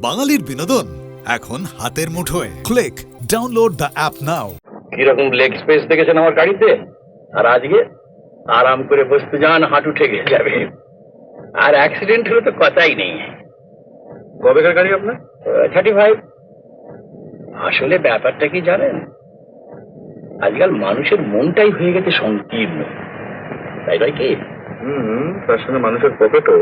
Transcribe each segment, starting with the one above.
বাঙালির বিনোদন এখন হাতের মুঠোয়। ক্লিক ডাউনলোড দ্য অ্যাপ নাও। কিরকম লেগ স্পেস দেখেছেন আমার গাড়িতে? আর আজকে আরাম করে বসতে যান, হাঁটু ঠেকে যাবে। আর অ্যাক্সিডেন্ট হলে তো কথাই নেই। কবেকার গাড়ি আপনার? 35। আসলে ব্যাপারটা কি জানেন, আজকাল মানুষের মনটাই হয়ে গেছে সংকীর্ণ, তাই নয় কি? তার সঙ্গে মানুষের পকেটও।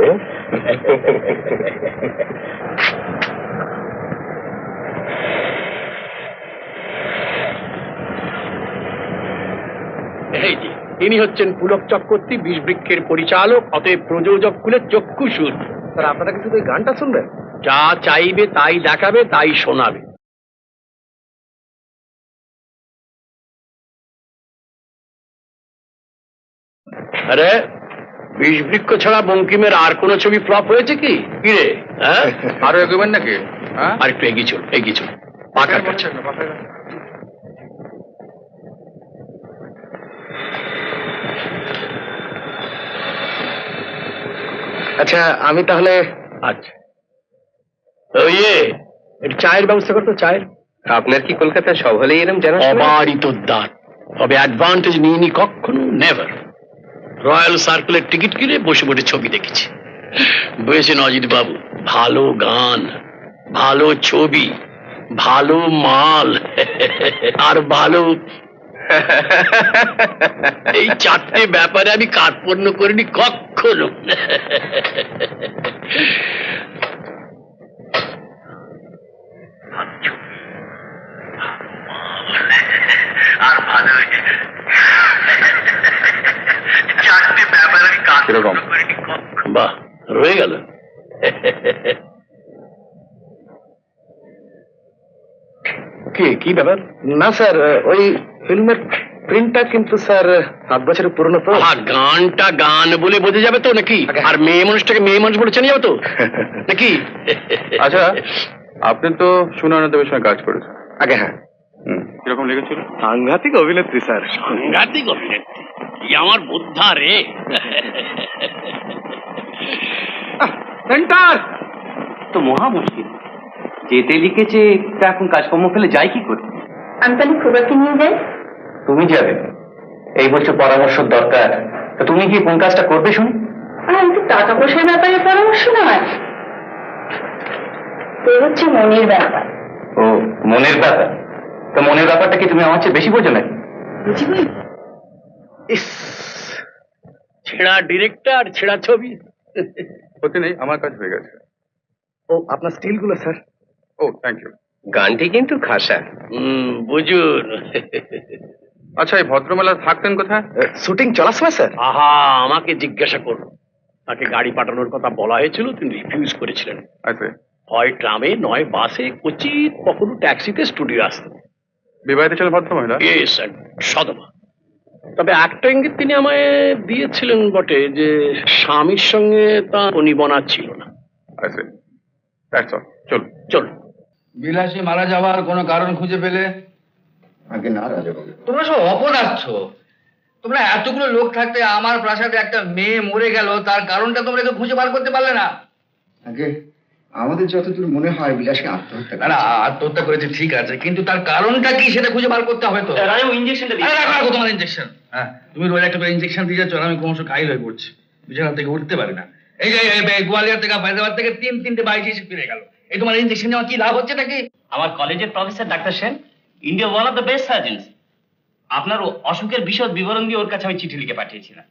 এই যে ইনি হচ্ছেন পুলক চক্রবর্তী, বিষবৃক্ষের পরিচালক, অতএব প্রযোজক কুলের চক্ষুসূর। স্যার আপনারা কি শুধু এই গানটা শুনবেন? যা চাইবে তাই দেখাবে, তাই শোনাবে। আরে বিষবৃক্ষ ছাড়া বঙ্কিমের আর কোন ছবি ফ্লপ হয়েছে কি? কিরে, হ্যাঁ? আরো এগোবেন নাকি? আর একটু এগিয়ে চল, এগিয়ে চল, পাকার কাছে। আচ্ছা আমি তাহলে আচ্ছা একটু চায়ের ব্যবস্থা করতো, চায়ের। আপনার কি কলকাতায় সব হলেই এরম জানা? অবারিত দাঁত, তবে অ্যাডভান্টেজ নিইনি কখনো, নেভার। রয়্যাল সার্কেলের টিকিট কিনে বসে বসে ছবি দেখেছি। বুঝেছেন অজিত বাবু, ভালো গান, ভালো ছবি, ভালো মাল আর ভালো এই চারটে ব্যাপারে আমি কার্পণ্য করিনি কখনো। আর ভালো চারটে ব্যাপারে আমি কার্পণ্য করিনি কখনো। বাহ, রয়ে গেল। কি ব্যাপার? না স্যার, ওই ফিল্মের প্রিন্টটা কিন্তু স্যার 7 বছরের পুরনো তো। গানটা গান বলে বোঝা যাবে তো নাকি? আর মেয়ে মানুষটাকে মেয়ে মানুষ বলে চেনা যাবে তো নাকি? আচ্ছা, আপনি তো সুনয়না দেবের সঙ্গে কাজ করেছেন। আগে হ্যাঁ, কিরকম লেগেছিল? সাংঘাতিক অভিনেত্রী স্যার। সাংঘাতিক অভিনেত্রী, কি আমার বোদ্ধা রে। সেন্টার তো মহা মুশকিল, যেতে লিখেছে তা এখন কাজকর্ম ফেলে যাই কি করে? আমি তাহলে খুবাকে নিয়ে যাই। তুমি যাবে? এই বছর পরামর্শ দরকার, তা তুমি কি কোন কাজটা করবে শুন? আমি তো টাকা পয়সার ব্যাপারে পরামর্শ নয়, এ হচ্ছে মনের ব্যাপার। ও, মনের ব্যাপার। তা মনের ব্যাপারটা কি তুমি আমার চেয়ে বেশি বোঝো নাকি? বুঝবি? ছেঁড়া ডিরেক্টর, ছেঁড়া ছবি। ক্ষতি নেই, আমার কাজ হয়ে গেছে। ও আপনার স্টিল গুলো স্যার। O thank you. গানটি কিন্তু খাসা। বুঝুন। আচ্ছা, এই ভদ্রমেলা থাকতেন কোথায়? শুটিং চলার সময় স্যার। আহা, আমাকে জিজ্ঞাসা করুন। তাকে গাড়ি পাঠানোর কথা বলা হয়েছিল, তিনি রিফিউজ করেছিলেন। আচ্ছা, হয় ট্রামে নয় বাসে, কোচিত কখনো ট্যাক্সিতে স্টুডিও আসতেন। বিবাহিত ছিলেন ভদ্রমহিলা? সদমা। তবে একটা ইঙ্গিত তিনি আমায় দিয়েছিলেন বটে, যে স্বামীর সঙ্গে তা অনিবনা ছিল না। আচ্ছা, দ্যাটস অল। চলুন। চলুন। বিলাসী মারা যাওয়ার কোনো কারণ খুঁজে পেলে? আগে না রাজাবাবু, তোমরা সব অপদার্থ। তোমরা এতগুলো লোক থাকতে আমার প্রাসাদে একটা মেয়ে মরে গেল, তার কারণটা তোমরা কেউ খুঁজে বার করতে পারলে না? আগে আমাদের যতদূর মনে হয় বিলাসী আত্মহত্যা না না, আত্মহত্যা করেছে ঠিক আছে, কিন্তু তার কারণটা কি সেটা খুঁজে বার করতে হবে তো। ইঞ্জেকশনটা আরে রাখো তোমার ইঞ্জেকশন। হ্যাঁ, তুমি রোজ একটা করে ইঞ্জেকশন দিয়ে যাচ্ছ, আর আমি ক্রমশ ঘাইল হয়ে পড়ছি, বিছানা থেকে উঠতে পারি না। এই যে গোয়ালিয়র থেকে ফায়দাবাদ থেকে তিনটে বাইশ এসে ফিরে গেল। এই তোমার ইঞ্জেকশন নেওয়া কি লাভ হচ্ছে নাকি? আমার কলেজের professor doctor Sen, India one of the best surgeons, আপনার অসুখের বিশদ বিবরণ দিয়ে ওর কাছে আমি চিঠি লিখে পাঠিয়েছিলাম।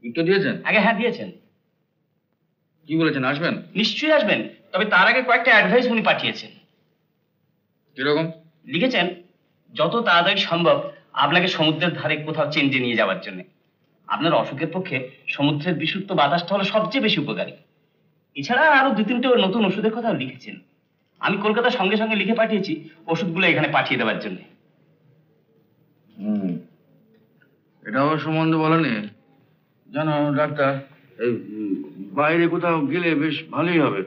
উত্তর দিয়েছেন? আগে হ্যাঁ দিয়েছেন। কি বলেছেন, আসবেন? নিশ্চয়ই আসবেন, তবে তার আগে কয়েকটা অ্যাডভাইস উনি পাঠিয়েছেন। কিরকম? লিখেছেন যত তাড়াতাড়ি সম্ভব আপনাকে সমুদ্রের ধারে কোথাও চেঞ্জে নিয়ে যাওয়ার জন্য। আপনার অসুখের পক্ষে সমুদ্রের বিশুদ্ধ বাতাসটা হলো সবচেয়ে বেশি উপকারী। এছাড়া আরো 2-3টে নতুন ওষুধের কথাও লিখেছেন। আমি কলকাতার সঙ্গে সঙ্গে লিখে পাঠিয়েছি ওষুধগুলো এখানে পাঠিয়ে দেওয়ার জন্য। এটা আমার সম্বন্ধে বলেনি। জানো ডাক্তার, এই বাইরে কোথাও গেলে বেশ ভালোই হবে।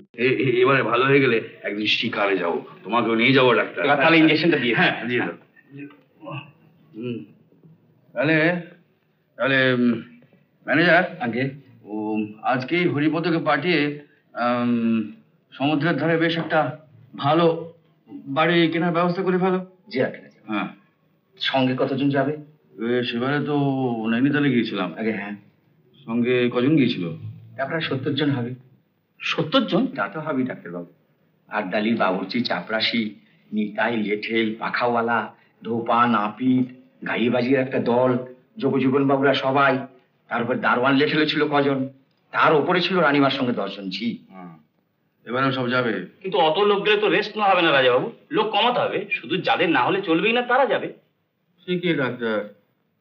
এবারে ভালো হয়ে গেলে একদিন শিকারে যাবো, তোমাকেও নিয়ে যাবো ডাক্তার। তাহলে ইঞ্জেকশনটা দিয়ে হ্যাঁ দিয়ে দাও। তাহলে তাহলে ম্যানেজার আগে ও আজকেই হরিপদকে পাঠিয়ে সমুদ্রের ধারে বেশ একটা ভালো বাড়ি কেনার ব্যবস্থা করে ফেলো। জি আঙ্কেল। হ্যাঁ, সঙ্গে কতজন যাবে? সেবারে তো নৈনিতালে গিয়েছিলাম। আগে হ্যাঁ, সঙ্গে কজন গিয়েছিল? আপনার 70 জন হবে। 70 জন? তা তো হবেই ডাক্তারবাবু। আড্ডালি, বাবুর্চি, চাপরাশি, নিতাই, লেঠেল, পাখাওয়ালা, ধোপা, নাপিত, গাড়িবাজির একটা দল, যোগজীবন বাবুরা সবাই, তারপর দারোয়ান লেঠেলে ছিল কজন, তার উপরে ছিল রানীমার সঙ্গে 10 জন। জি। এবারেও সব যাবে? কিন্তু অত লোক গেলে তো রেস্ট না হবে না রাজাবাবু, লোক কমাতে হবে। শুধু যাদের না হলে চলবেই না তারা যাবে। সে কি ডাক্তার,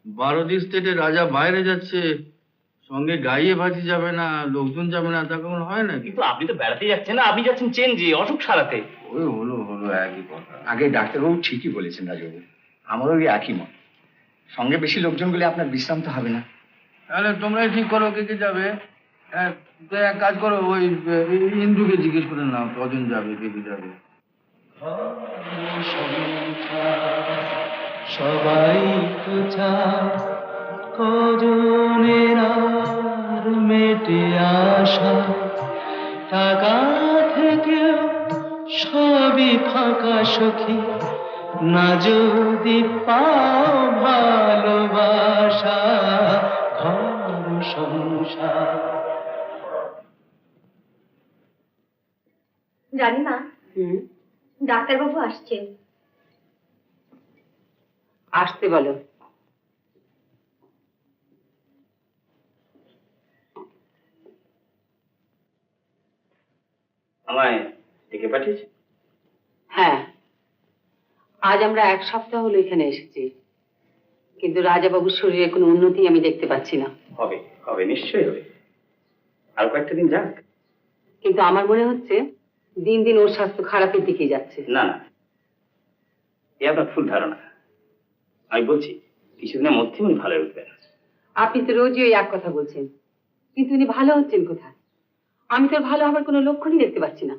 12 স্টেটে রাজা বাইরে যাচ্ছে, সঙ্গে গাইয়ে ভাজি যাবে না, লোকজন যাবে না, তা কখন হয় না? কিন্তু আপনি তো বেড়াতে যাচ্ছেন না, আপনি যাচ্ছেন চেঞ্জে, অসুখ সারাতে। ওই হলো একই কথা। আগে ডাক্তারবাবু ঠিকই বলেছেন রাজবাবু, আমারও ওই একই মত। সঙ্গে বেশি লোকজন গেলে আপনার বিশ্রাম তো হবে না। তাহলে তোমরাই ঠিক করো কে কে যাবে। তো এক কাজ করো, ওই ইন্দুকে জিজ্ঞেস করে নাও কজন যাবে, কে কে যাবে। সবাই তো চায় কজনের আর মেটে আসা, টাকা থেকেও সবই ফাঁকা সখী, না যদি পাও ভালোবাসা ঘর সংসার। রানীমা, ডাক্তারবাবু আসছে। আসতে বলো। আমায় ডেকে পাঠিয়েছে? হ্যাঁ, আজ আমরা 1 সপ্তাহ হলো এখানে এসেছি, কিন্তু রাজাবাবুর শরীরে কোনো উন্নতি আমি দেখতে পাচ্ছি না। হবে হবে, নিশ্চয়ই হবে। আর কয়েকটা দিন যাক। কিন্তু আমার মনে হচ্ছে দিন দিন ওর স্বাস্থ্য খারাপের দিকে যাচ্ছে। না না, এ আপনার ভুল ধারণা। আমি বলছি কিছুদিনের মধ্যেই উনি ভালো হয়ে উঠবেন। আপনি তো রোজই ওই এক কথা বলছেন, কিন্তু উনি ভালো হচ্ছেন কোথায়? আমি তো ভালো হবার কোনো লক্ষণই দেখতে পাচ্ছি না।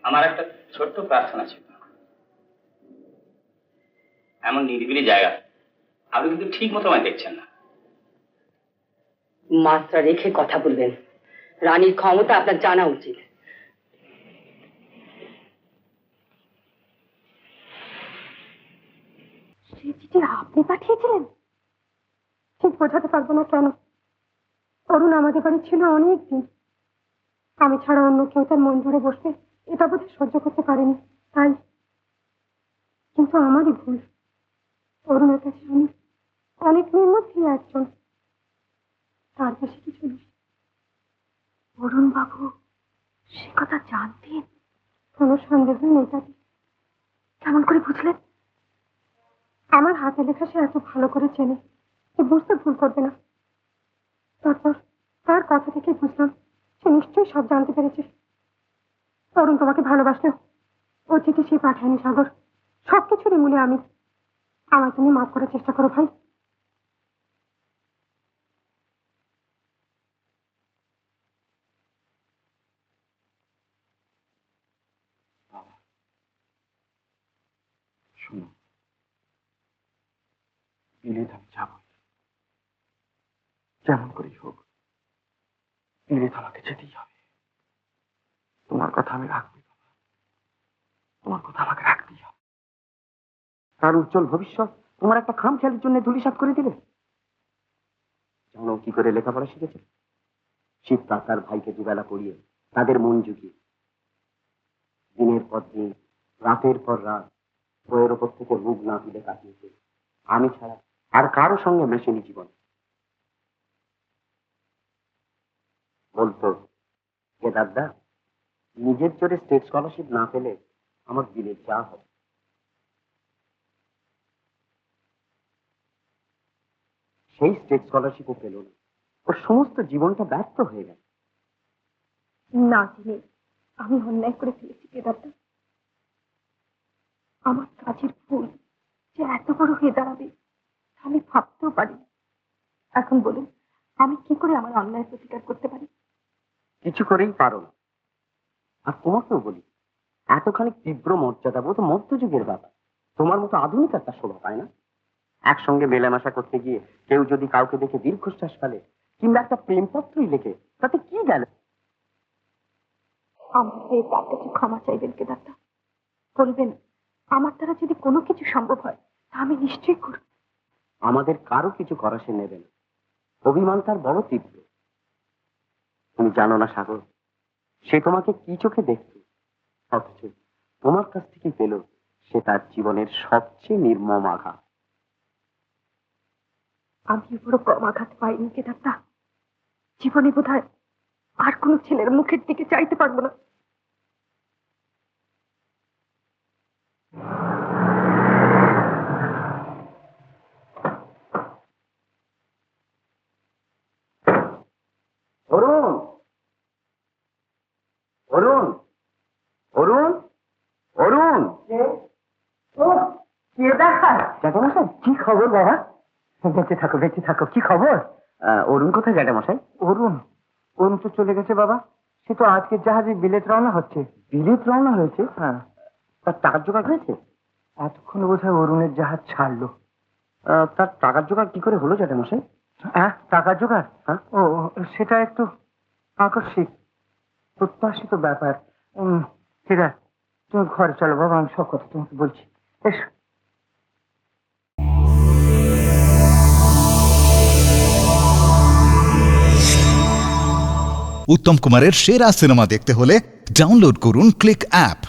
আমার একটা ছোট্ট প্রার্থনা ছিল। এমন নিরিবিলি জায়গা, আপনি কিন্তু ঠিক মতো আমায় দেখছেন না। মাত্রা রেখে কথা বলবেন, রানীর ক্ষমতা আপনার জানা উচিত। সেই চিঠি আপনি পাঠিয়েছিলেন? ঠিক বোঝাতে পারবো না কেন। অরুণ আমাদের বাড়ি ছিল অনেক দিন, আমি ছাড়া অন্য কেউ তার মন ধরে বসতে এটা বোধ সহ্য করতে পারেনি, তাই। কিন্তু আমারই ভুল। অরুণের কাছে আমি অনেক মেয়ের মধ্যে একজন, তার বেশি কিছু নেই। অরুণ বাবু সে কথা জানতেন? কোনো সন্দেহ নেই তাতে। কেমন করে বুঝলেন? আমার হাতে লেখা সে এত ভালো করে চেনে, সে বুঝতে ভুল করবে না। তারপর তার কথা থেকে বুঝলাম সে নিশ্চয়ই সব জানতে পেরেছে। অরুণ তোমাকে ভালোবাসলেও ও চিঠি সে পাঠায়নি সাগর। সবকিছুরই মূলে আমি। আমায় তুমি মাফ করার চেষ্টা করো ভাই। শোনো, বিলেত আমি যাবো, যেমন করেই হোক বিলেত আমাকে যেতেই হবে। তোমার কথা আমি রাখবো বাবা, তোমার কথা আমাকে রাখতেই হবে। তার উজ্জ্বল ভবিষ্যৎ তোমার একটা খামখেয়ালির জন্য ধূলিসাৎ করে দিলে। জানো কি করে লেখাপড়া শিখেছে? শীতকাল তার ভাইকে দুবেলা পড়িয়ে তাদের মন জুগিয়ে, দিনের পর দিন, রাতের পর রাত বইয়ের ওপর থেকে মুখ না তুলে কাটিয়েছে। আমি ছাড়া আর কারো সঙ্গে মেশেনি জীবন। বলতো যে দাদা, নিজের জোরে স্টেট স্কলারশিপ না পেলে আমার বিলেত যা হবে। সেই স্টেট স্কলারশিপও পেল না, ওর সমস্ত জীবনটা ব্যর্থ হয়ে গেল। না জেনে আমি অন্যায় করে ফেলেছি কেদারটা। আমার কাজের ভুল যে এত বড় হয়ে দাঁড়াবে আমি ভাবতেও পারি। এখন বলুন আমি কি করে আমার অন্যায় প্রতিকার করতে পারি? কিছু করেই পারো না। আর তোমাকেও বলি, এতখানি তীব্র মর্যাদা বোধ মধ্যযুগের ব্যাপার। তোমার মতো আধুনিক একটা শোভা পায় না। একসঙ্গে মেলামেশা করতে গিয়ে কেউ যদি কাউকে দেখে দীর্ঘশ্বাস ফেলে, কিংবা একটা প্রেমপত্রই লেখে, তাতে কি গেল? আমার হয়ে তার কাছে ক্ষমা চাইবেন কেদারদা। বলবেন আমার দ্বারা যদি কোনো কিছু সম্ভব হয় তা আমি নিশ্চয়ই করব। আমাদের কারো কিছু করা সে নেবে না, অভিমান তার বড় তীব্র। তুমি জানো না সাগর, সে তোমাকে কি চোখে দেখত, অথচ তোমার কাছ থেকে পেল সে তার জীবনের সবচেয়ে নির্মম আঘাত। আমি বড় কম আঘাত পাইনি কেদারদা। জীবনে বোধহয় আর কোনো ছেলের মুখের দিকে চাইতে পারবো না। অরুণ, অরুণ, অরুণ, অরুণ! কে দেখা? জ্যাঠামশাই, কি খবর বাবা? বেঁচে থাকো, বেঁচে থাকো। কি খবর? অরুণ কোথায় জ্যাঠামশাই? অরুণ অরুণ তো চলে গেছে বাবা। সে তো আজকের জাহাজে বিলেত রওনা হচ্ছে। বিলেত রওনা হয়েছে? হ্যাঁ। তার টাকার জোগাড় হয়েছে? এতক্ষণ বোধহয় অরুণের জাহাজ ছাড়লো। তার টাকার জোগাড় কি করে হলো জ্যাঠামশাই? হ্যাঁ, টাকার জোগাড়? হ্যাঁ, ও সেটা একটু আকস্মিক, প্রত্যাশিত ব্যাপার। ঠিক আছে, তুমি ঘরে চলো বাবা, আমি সব কথা তোমাকে বলছি। এসো। উত্তম কুমারের সেরা সিনেমা দেখতে হলে ডাউনলোড করুন ক্লিক অ্যাপ।